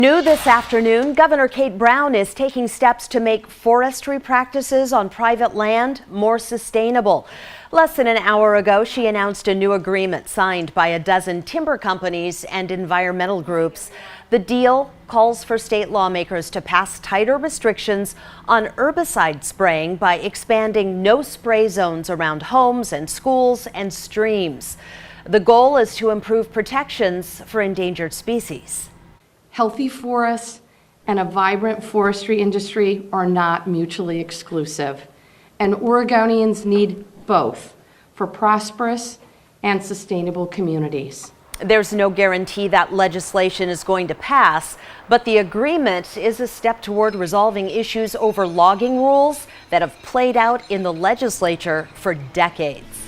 New this afternoon, Governor Kate Brown is taking steps to make forestry practices on private land more sustainable. Less than an hour ago, she announced a new agreement signed by a dozen timber companies and environmental groups. The deal calls for state lawmakers to pass tighter restrictions on herbicide spraying by expanding no-spray zones around homes and schools and streams. The goal is to improve protections for endangered species. Healthy forests and a vibrant forestry industry are not mutually exclusive, and Oregonians need both for prosperous and sustainable communities. There's no guarantee that legislation is going to pass, but the agreement is a step toward resolving issues over logging rules that have played out in the legislature for decades.